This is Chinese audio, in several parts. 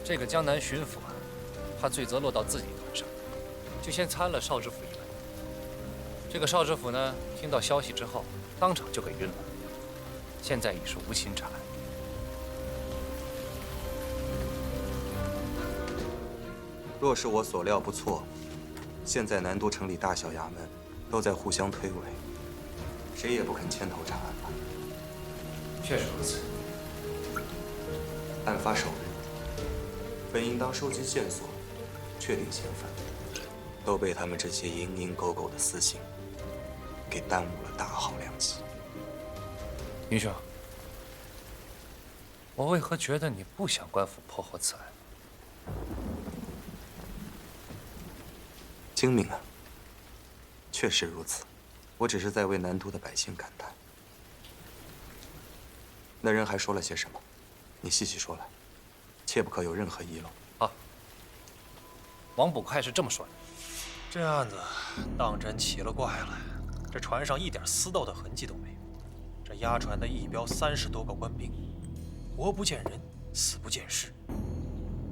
这个江南巡抚啊，怕罪责落到自己头上，就先参了邵知府一问。这个邵知府呢，听到消息之后，当场就给晕了。现在已是无心查案。若是我所料不错，现在南都城里大小衙门都在互相推诿，谁也不肯牵头查案吧？确实如此。案发首日，本应当收集线索，确定嫌犯，都被他们这些蝇营狗苟的私刑给耽误了大好良机。云兄，我为何觉得你不想官府破获此案？精明啊，确实如此。我只是在为南都的百姓感叹。那人还说了些什么？你细细说来，切不可有任何遗漏。好，王捕快是这么说的：这案子当真奇了怪了，这船上一点私斗的痕迹都没有。这押船的一标30多个官兵，活不见人，死不见尸。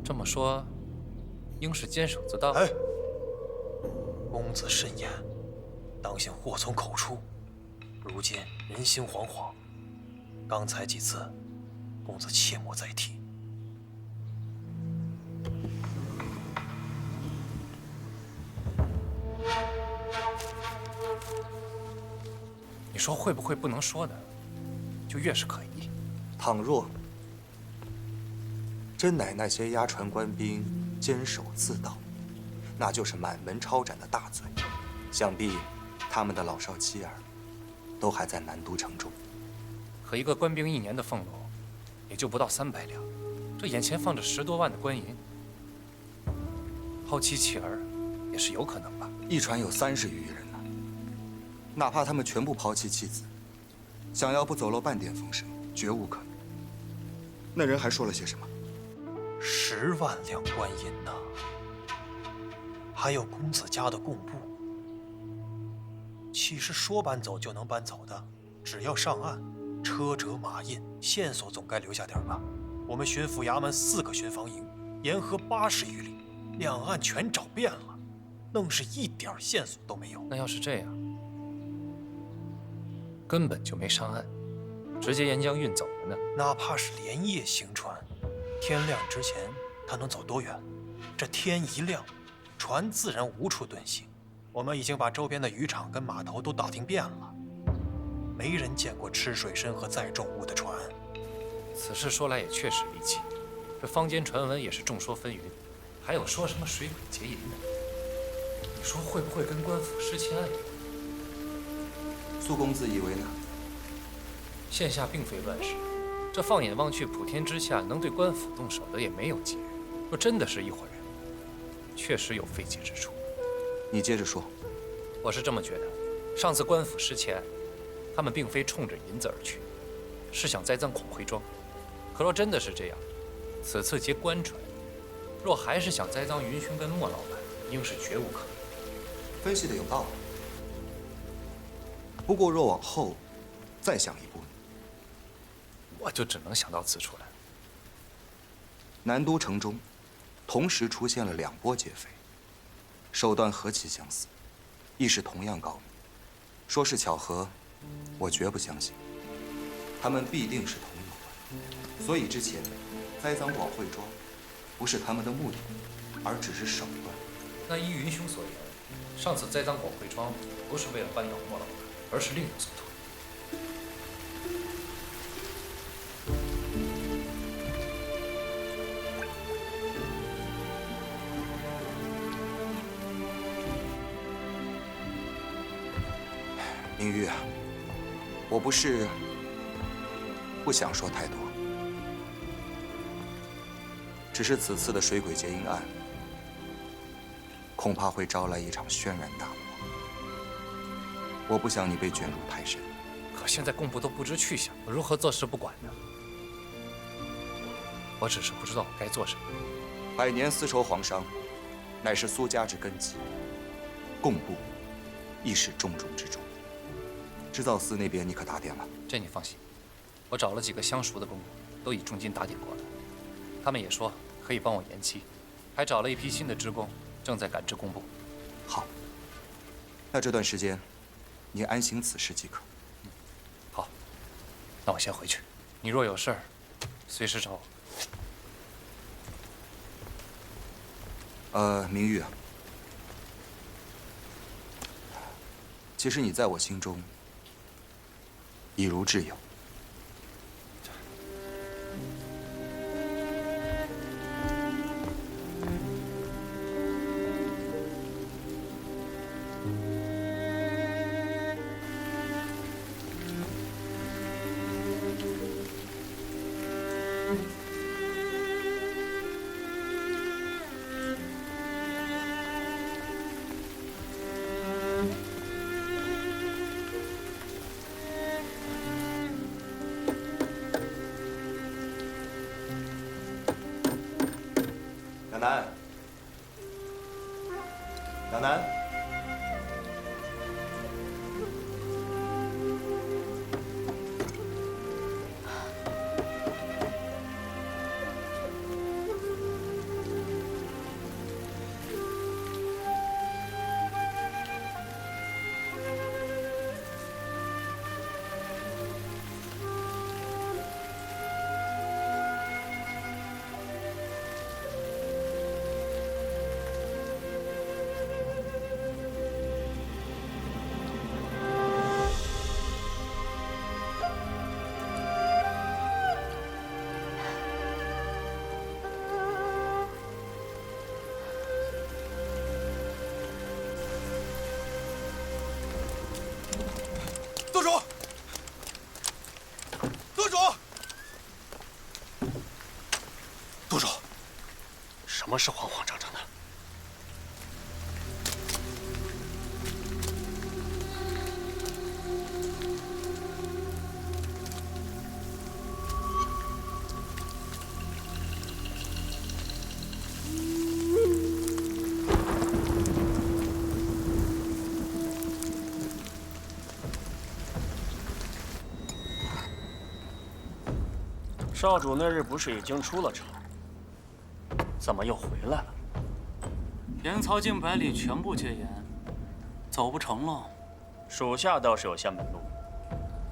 这么说，应是监守自盗。哎，公子慎言，当心祸从口出。如今人心惶惶，刚才几次，公子切莫再提。你说会不会不能说的，就越是可疑？倘若真乃那些押船官兵监守自盗，那就是满门抄斩的大罪。想必他们的老少妻儿都还在南都城中。可一个官兵1年的俸禄，也就不到300两，这眼前放着10多万的官银，抛妻弃儿也是有可能吧？一船有30余人呢，哪怕他们全部抛弃妻子，想要不走漏半点风声，绝无可能。那人还说了些什么？10万两官银呐，还有公子家的贡布，岂是说搬走就能搬走的？只要上岸，车辙马印，线索总该留下点吧？我们巡抚衙门4个巡防营，沿河80余里，两岸全找遍了，愣是一点线索都没有。那要是这样，根本就没上岸，直接沿江运走了呢？哪怕是连夜行船，天亮之前他能走多远？这天一亮，船自然无处遁形。我们已经把周边的渔场跟码头都打听遍了，没人见过吃水深和载重物的船。此事说来也确实离奇，这坊间传闻也是众说纷纭，还有说什么水鬼劫银的。你说会不会跟官府失窃案有关？苏公子以为呢？现下并非乱世，这放眼望去，普天之下能对官府动手的也没有几人。若真的是一伙人，确实有非解之处。你接着说。我是这么觉得，上次官府失窃案，他们并非冲着银子而去，是想栽赃孔回庄。可若真的是这样，此次劫官船，若还是想栽赃云兄跟莫老板，应是绝无可能。分析的有道理。不过若往后再想一步呢？我就只能想到此处了。南都城中同时出现了2波劫匪，手段何其相似，亦是同样高明。说是巧合，我绝不相信。他们必定是同一伙。所以之前栽赃广汇庄，不是他们的目的，而只是手段。那依云兄所言，上次栽赃广汇庄不是为了扳倒莫老板，而是另有所图。明玉啊，我不是不想说太多，只是此次的水鬼劫银案，恐怕会招来一场轩然大波。我不想你被卷入太深。可现在贡部都不知去向，我如何坐视不管呢？我只是不知道该做什么。百年丝绸皇商，乃是苏家之根基，贡部亦是重中之重。织造司那边你可打点了？这你放心，我找了几个相熟的工人，都已重金打点过了。他们也说可以帮我延期，还找了一批新的职工，正在赶制公布。好，那这段时间，你安行此事即可。好，那我先回去。你若有事儿，随时找我。明玉啊，其实你在我心中已如挚友。亚楠，亚楠，舵主，舵主，舵主，什么是慌慌张张的？少主那日不是已经出了城，怎么又回来了？沿曹境百里全部戒严，走不成了。属下倒是有些门路，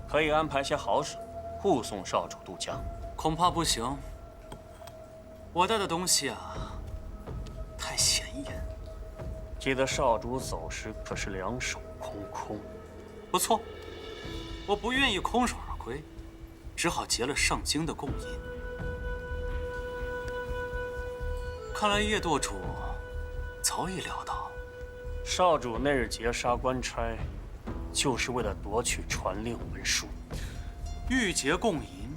可以安排些好手护送少主渡江。恐怕不行。我带的东西啊，太显眼。记得少主走时可是两手空空。不错，我不愿意空手而归，只好结了上京的贡银。看来叶舵主早已料到，少主那日劫杀官差，就是为了夺取传令文书。欲结贡银，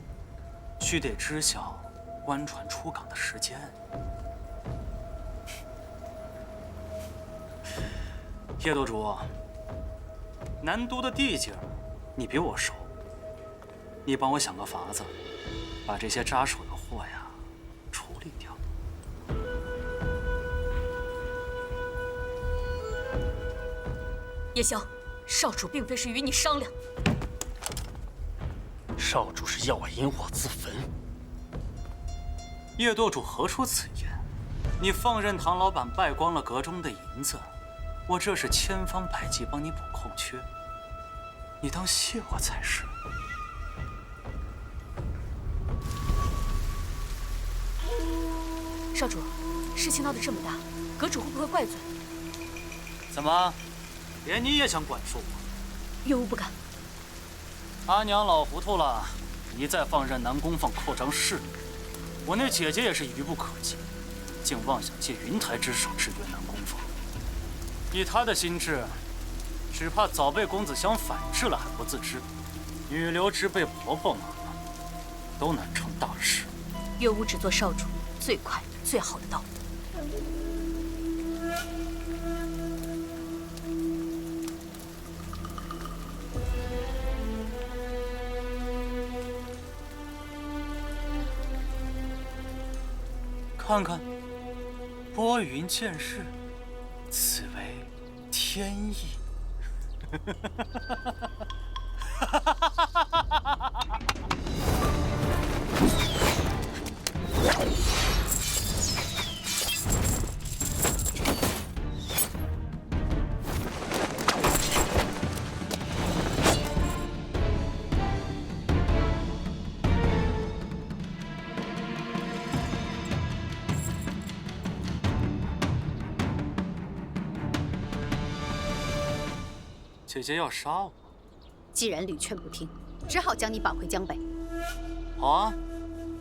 须得知晓官船出港的时间。叶舵主，南都的地界你比我熟，你帮我想个法子，把这些扎手的货呀处理掉。叶萧，少主并非是与你商量。少主是要我引火自焚。叶舵主何出此言？你放任唐老板败光了阁中的银子，我这是千方百计帮你补空缺，你当谢我才是。少主，事情闹得这么大，阁主会不会怪罪？怎么，连你也想管束我？岳无不敢。阿娘老糊涂了，一再放任南宫放扩张势力，我那姐姐也是愚不可及，竟妄想借云台之手制约南宫放。以她的心智，只怕早被公子相反制了还不自知。女流之辈婆婆嘛，都难成大事。岳无只做少主最快最好的道路。看看，拨云见日，此为天意。姐姐要杀我？既然屡劝不听，只好将你绑回江北。好啊，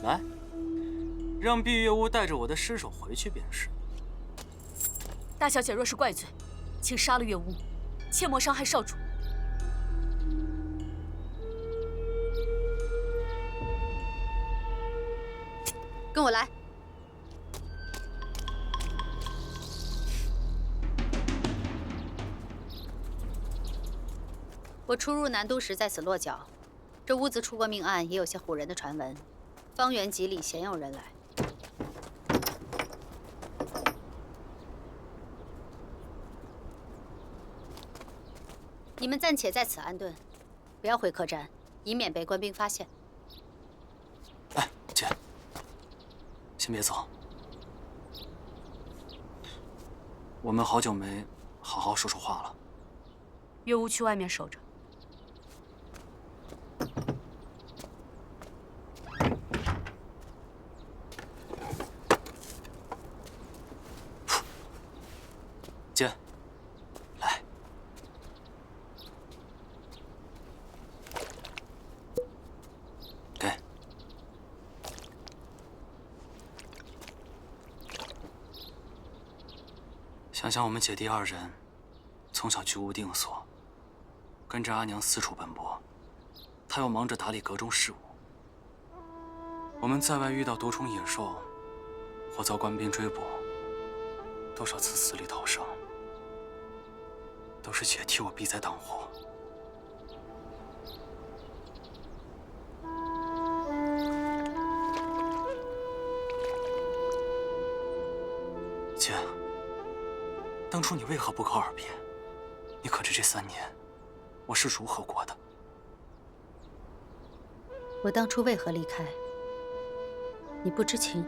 来，让碧月屋带着我的尸首回去便是。大小姐若是怪罪，请杀了月屋，切莫伤害少主。跟我来。我初入南都时在此落脚，这屋子出过命案，也有些唬人的传闻。方圆几里鲜有人来。你们暂且在此安顿，不要回客栈，以免被官兵发现。哎，姐，先别走，我们好久没好好说说话了。月屋去外面守着。姐，来。给。想想我们姐弟二人，从小居无定所，跟着阿娘四处奔波，她又忙着打理阁中事务。我们在外遇到毒虫野兽，或遭官兵追捕，多少次死里逃生。都是姐替我避灾挡祸。姐，当初你为何不告而别？你可知这3年，我是如何过的？我当初为何离开，你不知情。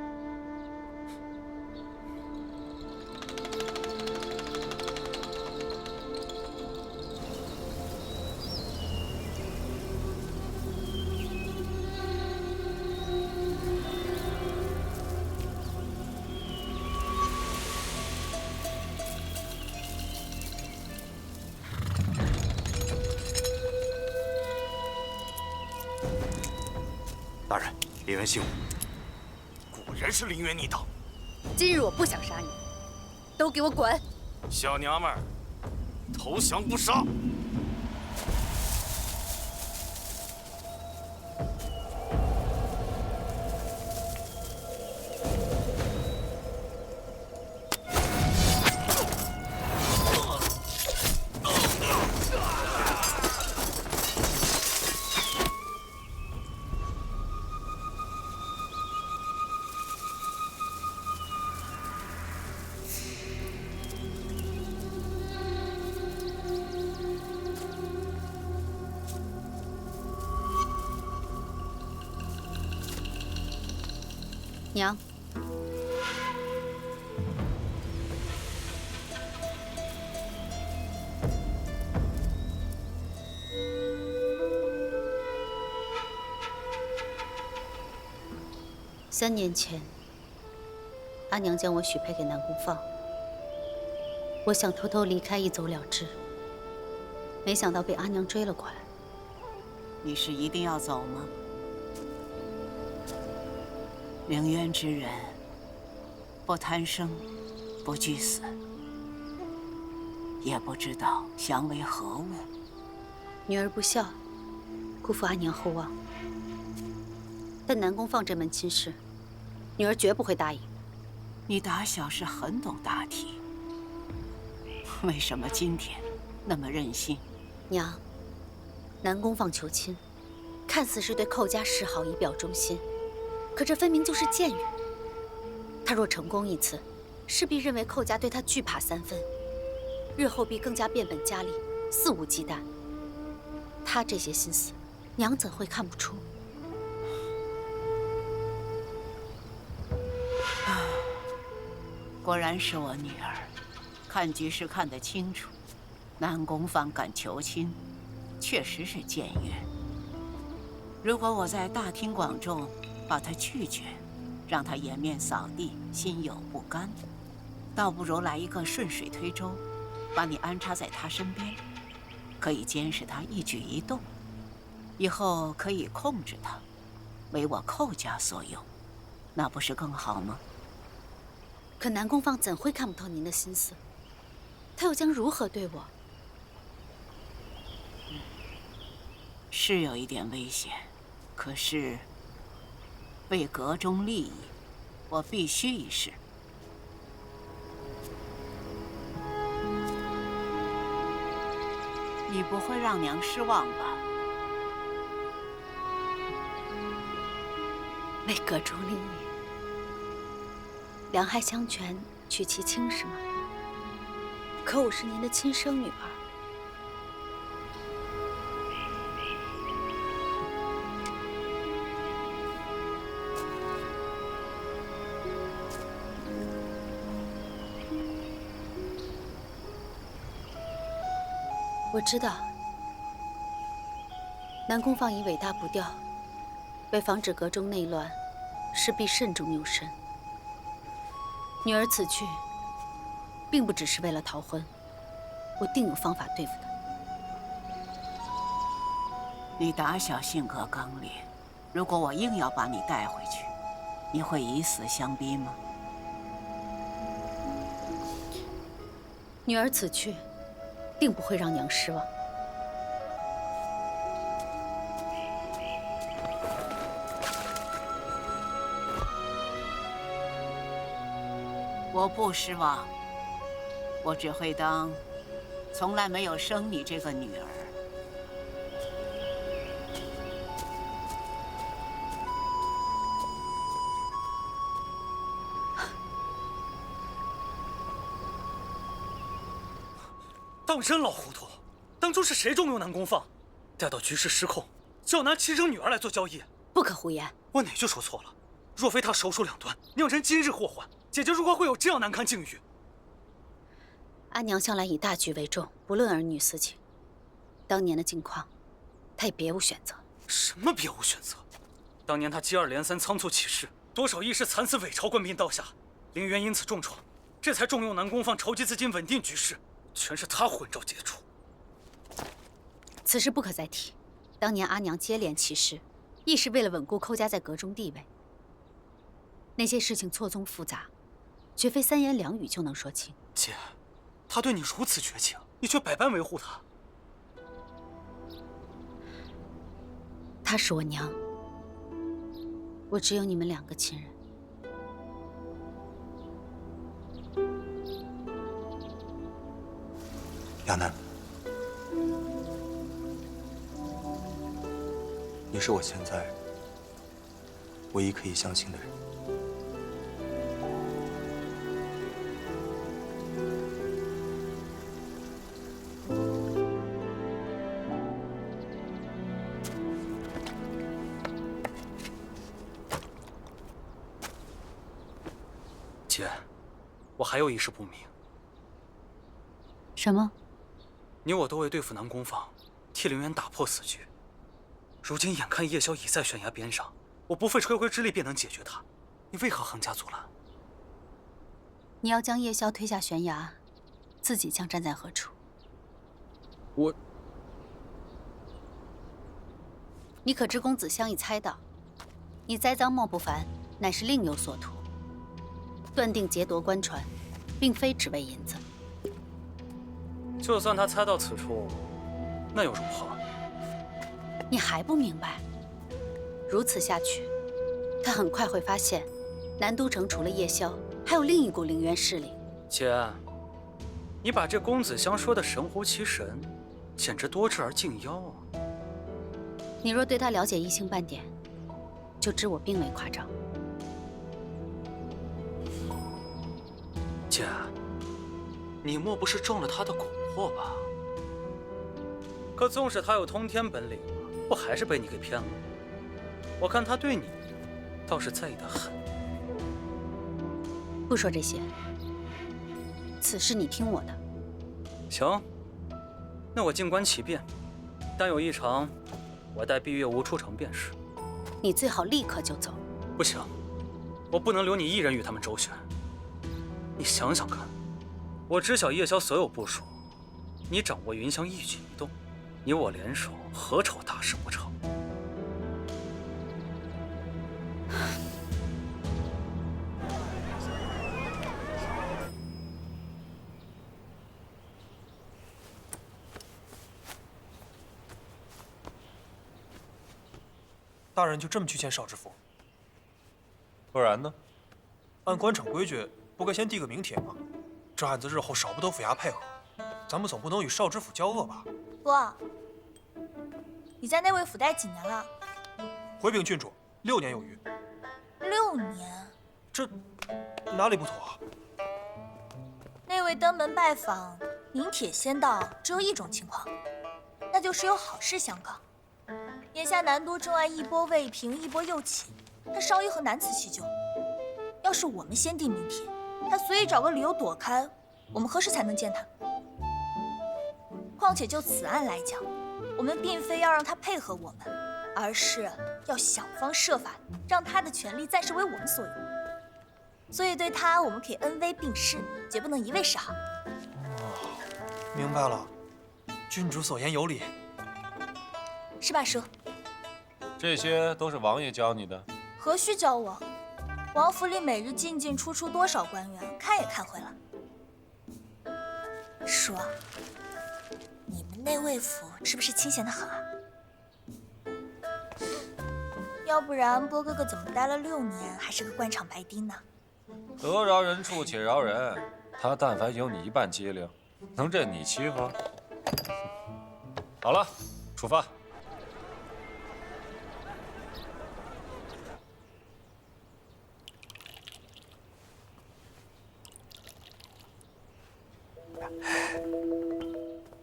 大人，林渊姓武，果然是林渊逆党。今日我不想杀你，都给我滚！小娘们儿，投降不杀。娘，3年前，阿娘将我许配给南宫放，我想偷偷离开，一走了之，没想到被阿娘追了过来。你是一定要走吗？凌渊之人，不贪生，不惧死，也不知道降为何物。女儿不孝，辜负阿娘厚望。但南宫放这门亲事，女儿绝不会答应。你打小是很懂大体，为什么今天那么任性？娘，南宫放求亲，看似是对寇家示好以表忠心，可这分明就是僭越。他若成功一次，势必认为寇家对他惧怕3分，日后必更加变本加厉，肆无忌惮。他这些心思，娘怎会看不出？果然是我女儿，看局势看得清楚。南宫放敢求亲，确实是僭越。如果我在大庭广众把他拒绝，让他颜面扫地，心有不甘，倒不如来一个顺水推舟，把你安插在他身边，可以监视他一举一动，以后可以控制他，为我寇家所用，那不是更好吗？可南宫放怎会看不透您的心思？他又将如何对我？是有一点危险，可是为阁中利益，我必须一试。你不会让娘失望吧？为阁中利益，两害相权取其轻是吗？可我是您的亲生女儿。我知道，南宫放以伟大不掉，为防止阁中内乱，势必慎重扭身。女儿此去，并不只是为了逃婚，我定有方法对付她。你打小性格刚烈，如果我硬要把你带回去，你会以死相逼吗？女儿此去，定不会让娘失望。我不失望，我只会当从来没有生你这个女儿。当真老糊涂，当初是谁重用南宫放，待到局势失控，就要拿亲生女儿来做交易？不可胡言！我哪句说错了？若非他手术两端，酿成今日祸患，姐姐如何会有这样难堪境遇？阿娘向来以大局为重，不论儿女私情。当年的境况，她也别无选择。什么别无选择？当年她接二连三仓促起事，多少义士惨死，伪朝官兵刀下，凌渊因此重创，这才重用南宫放筹集资金稳定局势，全是他混招结出。此事不可再提。当年阿娘接连起事，亦是为了稳固寇家在阁中地位。那些事情错综复杂，绝非三言两语就能说清。姐，他对你如此绝情，你却百般维护他。她是我娘，我只有你们两个亲人。亚楠，你是我现在唯一可以相信的人。姐，我还有一事不明。什么？你我都为对付南宫放，替凌渊打破死局。如今眼看夜宵已在悬崖边上，我不费吹灰之力便能解决他，你为何横加阻拦？你要将夜宵推下悬崖，自己将站在何处？我……你可知公子相已猜到，你栽赃莫不凡，乃是另有所图。断定劫夺官船，并非只为银子。就算他猜到此处，那又如何？你还不明白？如此下去，他很快会发现，南都城除了夜宵，还有另一股凌渊势力。姐，你把这公子香说的神乎其神，简直多智而近妖啊！你若对他了解一星半点，就知我并未夸张。姐，你莫不是中了他的蛊惑吧？可纵使他有通天本领，不还是被你给骗了？我看他对你倒是在意的很。不说这些，此事你听我的。行，那我静观其变。但有异常，我待闭月无出城便是。你最好立刻就走。不行，我不能留你一人与他们周旋。你想想看，我知晓夜宵所有部署，你掌握云香一举一动，你我联手，何愁大事不成？大人就这么去见邵知府？不然呢？按官场规矩，不该先递个名帖吗？这案子日后少不得府衙配合，咱们总不能与邵知府交恶吧？伯，你在内卫府待几年了？回禀郡主，6年有余。6年？这哪里不妥啊？内卫登门拜访，名帖先到，只有一种情况，那就是有好事相告。眼下南都重案一波未平，一波又起，他稍一和难辞其咎。要是我们先递名帖，他随意找个理由躲开，我们何时才能见他？况且就此案来讲，我们并非要让他配合我们，而是要想方设法让他的权力暂时为我们所有。所以对他，我们可以恩威并施，绝不能一味示好。明白了，郡主所言有理。是吧，叔？这些都是王爷教你的？何须教我？王府里每日进进出出多少官员，看也看会了。叔，你们内卫府是不是清闲得很啊？要不然波哥哥怎么待了6年，还是个官场白丁呢？得饶人处且饶人，他但凡有你一半机灵，能任你欺负？好了，出发。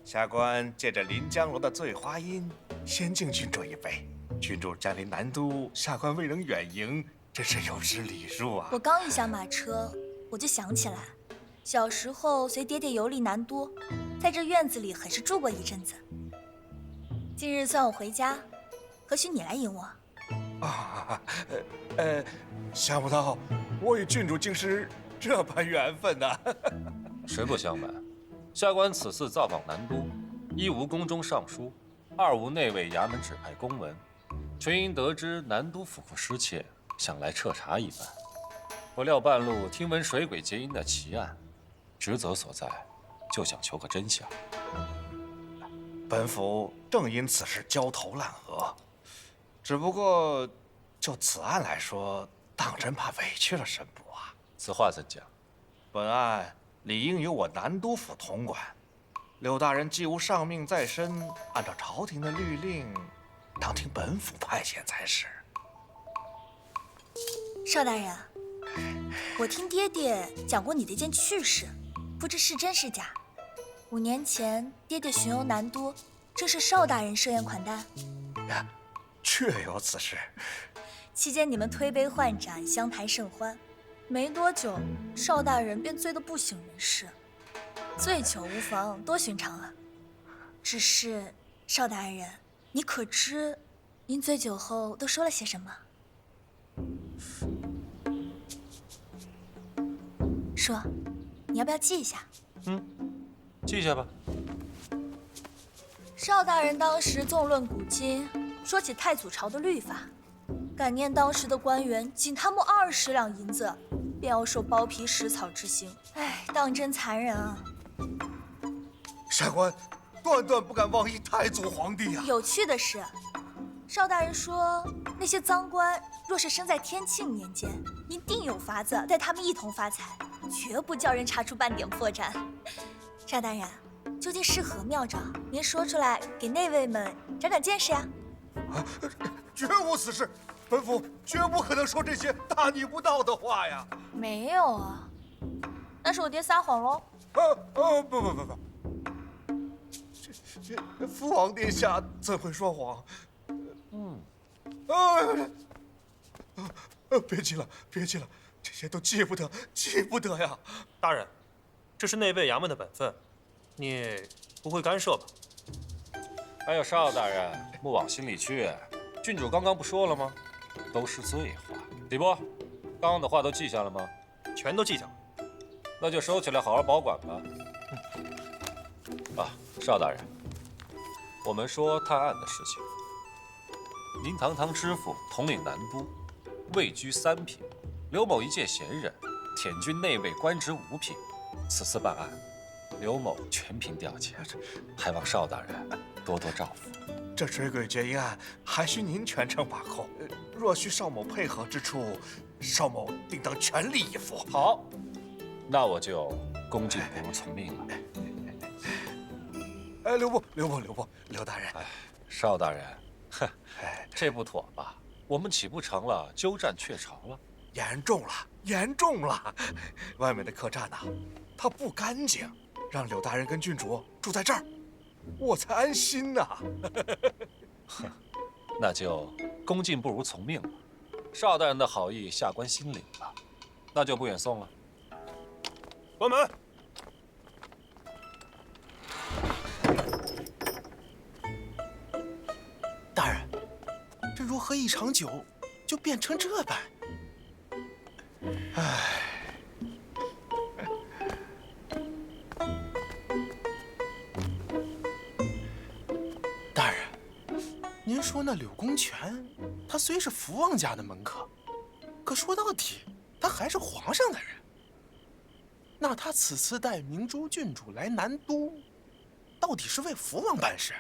下官借着临江楼的醉花阴，先敬郡主一杯。郡主占领南都，下官未能远迎，真是有失礼数啊。我刚一下马车，我就想起来，小时候随爹爹游历南都，在这院子里很是住过一阵子。今日算我回家，何须你来迎我？啊，想不到我与郡主竟是这般缘分呐！实不相瞒，下官此次造访南都，一无宫中尚书，二无内卫衙门指派公文，全因得知南都府库失窃，想来彻查一番。不料半路听闻水鬼结阴的奇案，职责所在，就想求个真相。本府正因此事焦头烂额，只不过就此案来说，当真怕委屈了神伯啊。此话怎讲？本案理应由我南都府统管，柳大人既无上命在身，按照朝廷的律令，当听本府派遣才是。邵大人，我听爹爹讲过你的一件趣事，不知是真是假。5年前，爹爹巡游南都，正是邵大人设宴款待。呀，确有此事。期间你们推杯换盏，相谈甚欢。没多久，邵大人便醉得不省人事。醉酒无妨，多寻常啊。只是邵大人，你可知您醉酒后都说了些什么？说，你要不要记一下？记下吧。邵大人当时纵论古今，说起太祖朝的律法，感念当时的官员仅贪慕20两银子，便要受剥皮食草之刑。哎，当真残忍啊！下官断断不敢妄议太祖皇帝啊！有趣的是，邵大人说，那些赃官若是生在天庆年间，您定有法子带他们一同发财，绝不叫人查出半点破绽。邵大人，究竟是何妙招？您说出来，给内卫们长长见识呀！啊，绝无此事，本府绝不可能说这些大逆不道的话呀！没有啊，那是我爹撒谎喽。不，这父王殿下怎会说谎？别急了，这些都记不得呀！大人，这是内卫衙门的本分，你不会干涉吧？哎呦，邵大人，莫往心里去。郡主刚刚不说了吗？都是醉话。李波，刚刚的话都记下了吗？全都记下了。那就收起来，好好保管吧。啊，邵大人，我们说探案的事情。您堂堂知府统领南都，位居3品，刘某一介闲人，舔军内卫，官职5品。此次办案，刘某全凭调遣，还望邵大人多多照拂。这追鬼结阴案还需您全程把控。若需邵某配合之处，邵某定当全力以赴。好，那我就恭敬不如从命了。哎，刘大人。哎，邵大人，哼，这不妥吧？我们岂不成了鸠占鹊巢了？严重了！外面的客栈呐，它不干净，让柳大人跟郡主住在这儿，我才安心呐。哼，那就恭敬不如从命了。邵大人的好意，下官心领了，那就不远送了。关门。大人，这如何一场酒就变成这般？唉。大人，您说那柳公权，他虽是福王家的门客，可说到底，他还是皇上的人。那他此次带明珠郡主来南都，到底是为福王办事，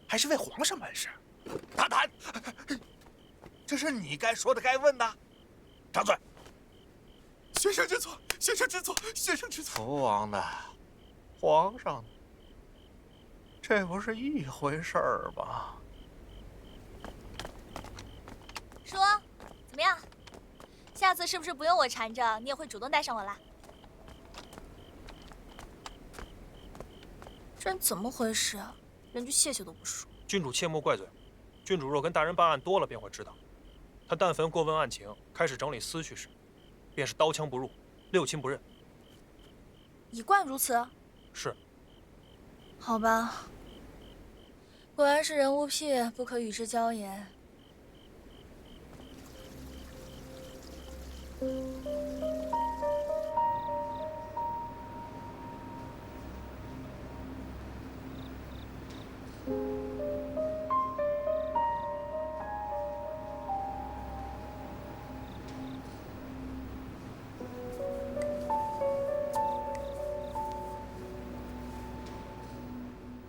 还是为皇上办事？大胆！这是你该说的、该问的。张嘴！先生知错，先生知错，先生知错。福王的，皇上的，这不是一回事儿吗？说，怎么样？下次是不是不用我缠着，你也会主动带上我啦？这人怎么回事啊？连句谢谢都不说。郡主切莫怪罪，郡主若跟大人办案多了，便会知道。他但凡过问案情，开始整理思绪时，便是刀枪不入，六亲不认。一贯如此。是。好吧，果然是人无癖，不可与之交也。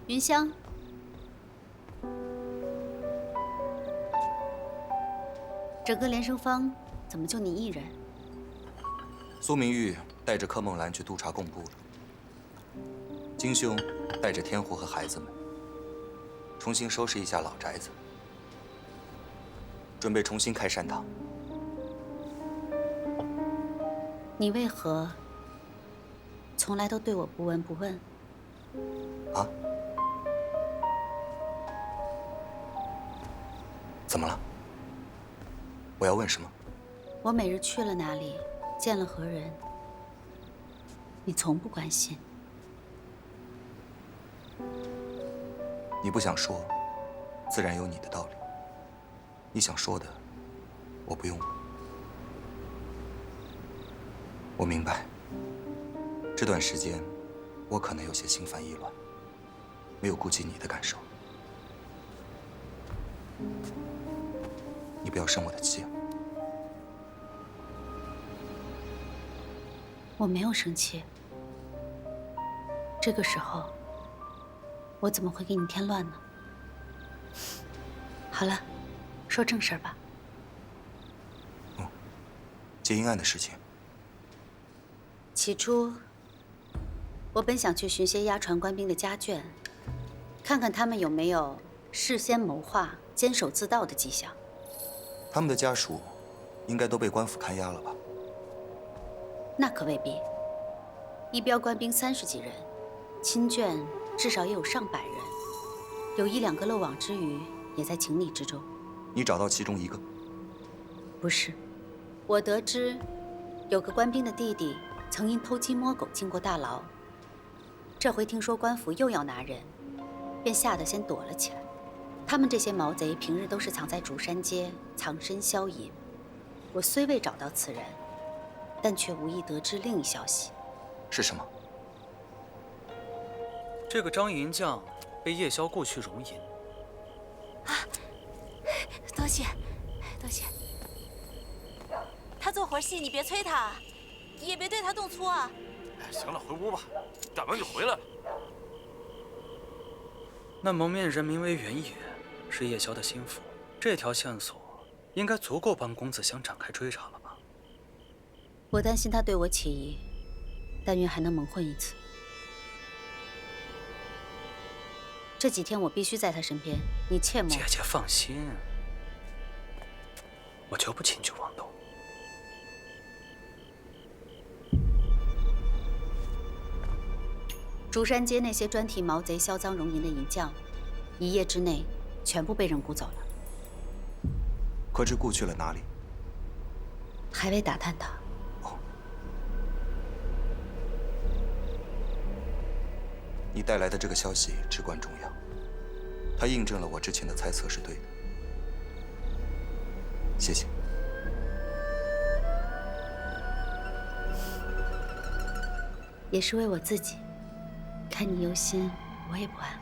云香，整个连生坊怎么就你一人？苏明玉带着柯梦兰去督察贡部了。金兄带着天狐和孩子们，重新收拾一下老宅子，准备重新开山堂。你为何从来都对我不闻不问？啊？怎么了？我要问什么？我每日去了哪里，见了何人，你从不关心。你不想说，自然有你的道理。你想说的，我不用问。我明白，这段时间我可能有些心烦意乱，没有顾及你的感受。你不要生我的气啊！我没有生气。这个时候，我怎么会给你添乱呢？好了，说正事儿吧。结阴案的事情。起初，我本想去巡些押船官兵的家眷，看看他们有没有事先谋划、监守自盗的迹象。他们的家属应该都被官府看押了吧？那可未必。一标官兵30几人，亲眷至少也有上百人，有1、2个漏网之鱼也在情理之中。你找到其中一个？不是，我得知有个官兵的弟弟曾因偷鸡摸狗进过大牢，这回听说官府又要拿人，便吓得先躲了起来。他们这些毛贼平日都是藏在竹山街藏身消隐，我虽未找到此人，但却无意得知另一消息。是什么？这个张银匠被夜宵雇去容银。多谢，多谢。他做活细，你别催他，也别对他动粗啊。行了，回屋吧，大明就回来了。那蒙面人名为原野，是夜宵的心腹。这条线索应该足够帮公子香展开追查了吧？我担心他对我起疑，但愿还能蒙混一次。这几天我必须在他身边，你切莫。姐姐放心，我就不轻举妄动。竹山街那些专替毛贼销赃容银的银匠，一夜之内全部被人雇走了。可知雇去了哪里？还未打探到。你带来的这个消息至关重要，它印证了我之前的猜测是对的。谢谢。也是为我自己，看你忧心，我也不安。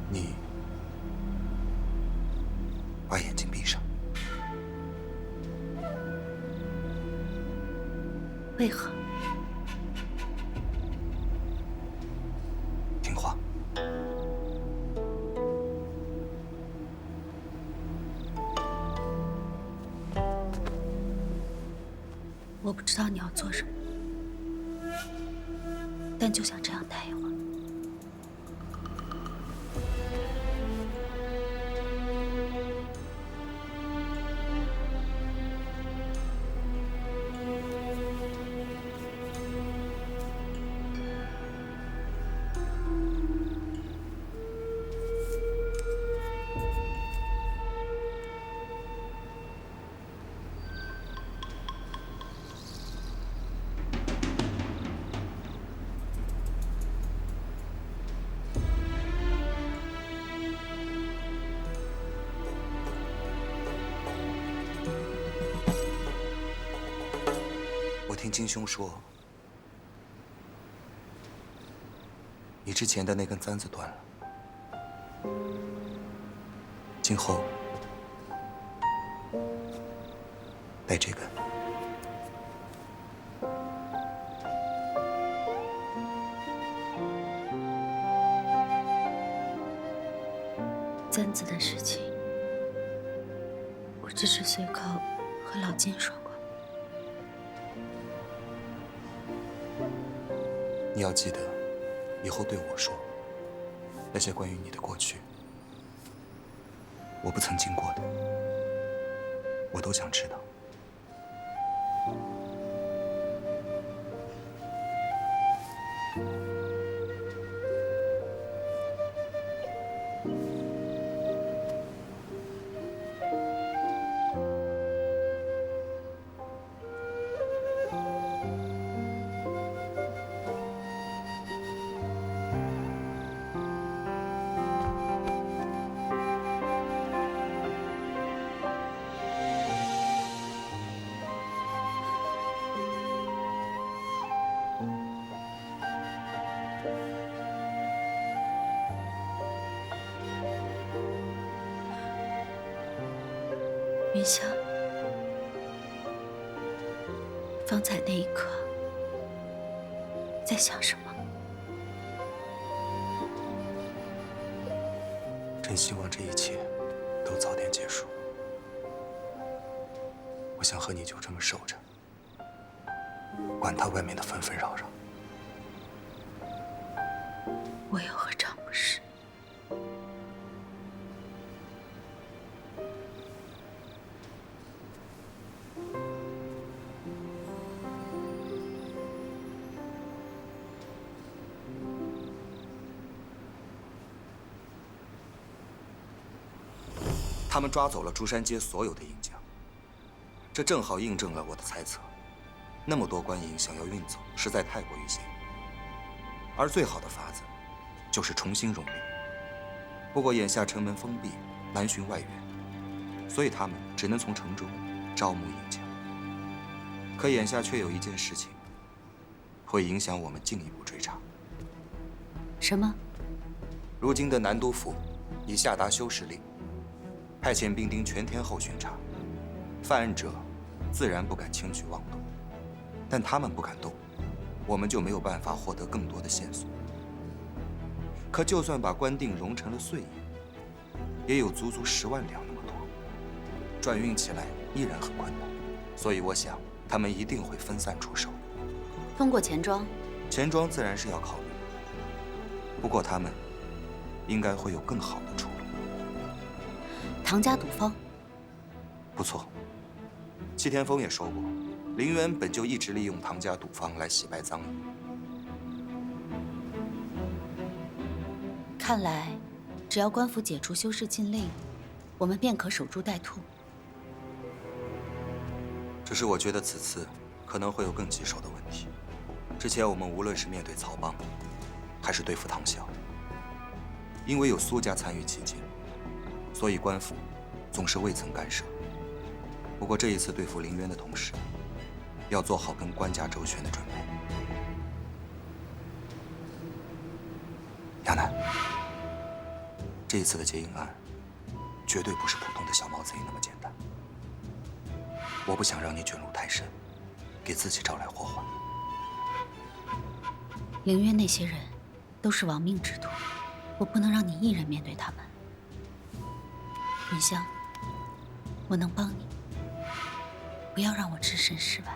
你把眼睛闭上。为何？听话。我不知道你要做什么，但就想这样待一会儿。听金兄说，你之前的那根簪子断了，今后戴这根。簪子的事情，我只是随口和老金说过。你要记得，以后对我说，那些关于你的过去，我不曾经过的，我都想知道。云香，方才那一刻在想什么？真希望这一切都早点结束。我想和你就这么守着，管他外面的纷纷扰扰。我又何尝不是？他们抓走了竹山街所有的银匠，这正好印证了我的猜测。那么多官银想要运走，实在太过于显眼。而最好的法子，就是重新容领。不过眼下城门封闭，难寻外援，所以他们只能从城中招募引强。可眼下却有一件事情会影响我们进一步追查。什么？如今的南都府已下达修士令，派遣兵丁全天候巡查，犯案者自然不敢轻举妄动。但他们不敢动，我们就没有办法获得更多的线索。可就算把官锭熔成了碎银，也有足足10万两那么多，转运起来依然很困难。所以我想，他们一定会分散出手。通过钱庄，钱庄自然是要考虑，不过他们应该会有更好的出路。唐家赌坊，不错。戚天风也说过，林渊本就一直利用唐家赌坊来洗白赃银。看来，只要官府解除修士禁令，我们便可守株待兔。只是我觉得此次可能会有更棘手的问题。之前我们无论是面对曹帮，还是对付唐啸，因为有苏家参与其间，所以官府总是未曾干涉。不过这一次对付林渊的同时，要做好跟官家周旋的准备。亚楠，这一次的劫银案，绝对不是普通的小毛贼那么简单。我不想让你卷入太深，给自己招来祸患。凌渊那些人都是亡命之徒，我不能让你一人面对他们。云香，我能帮你，不要让我置身事外。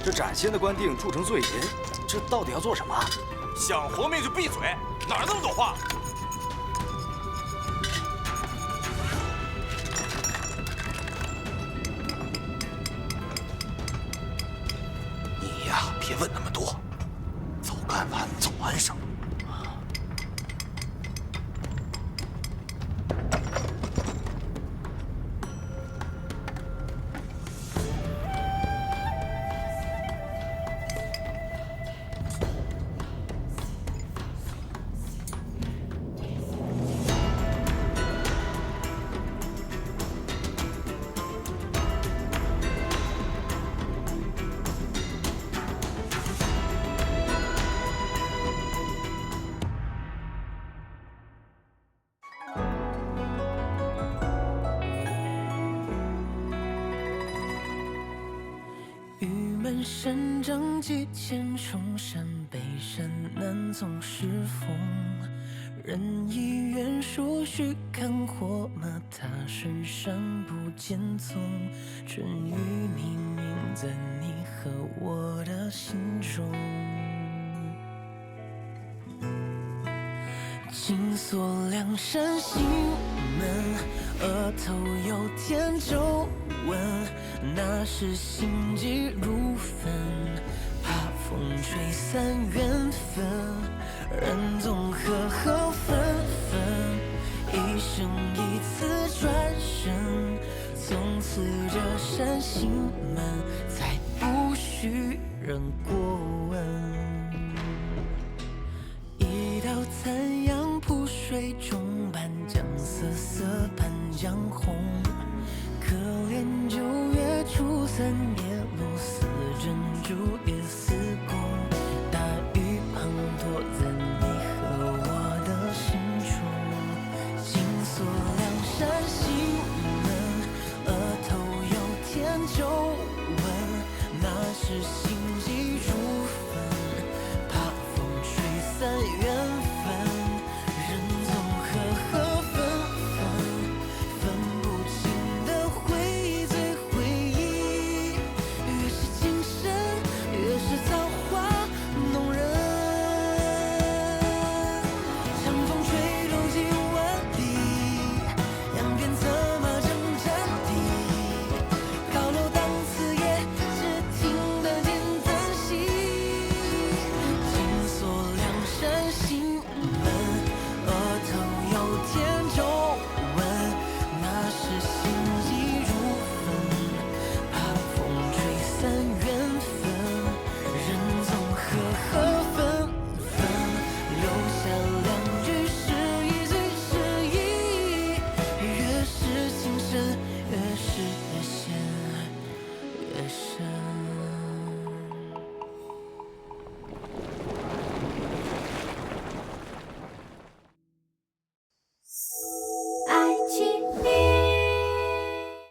这崭新的官锭铸成碎银，这到底要做什么？想活命就闭嘴，哪儿那么多话？你呀，别问那么多，早干完早安生。山长几千重山，北山南总是风。人已远说须看火马，他深山不见踪。春雨冥冥在你和我的心中。紧锁梁山心门，额头有天皱纹，那是心急如焚，怕风吹散缘分。人总和合纷纷，一生一次转身，从此这扇心门再不许人过问。一道残阳铺水中，半三叶落丝珍珠，夜色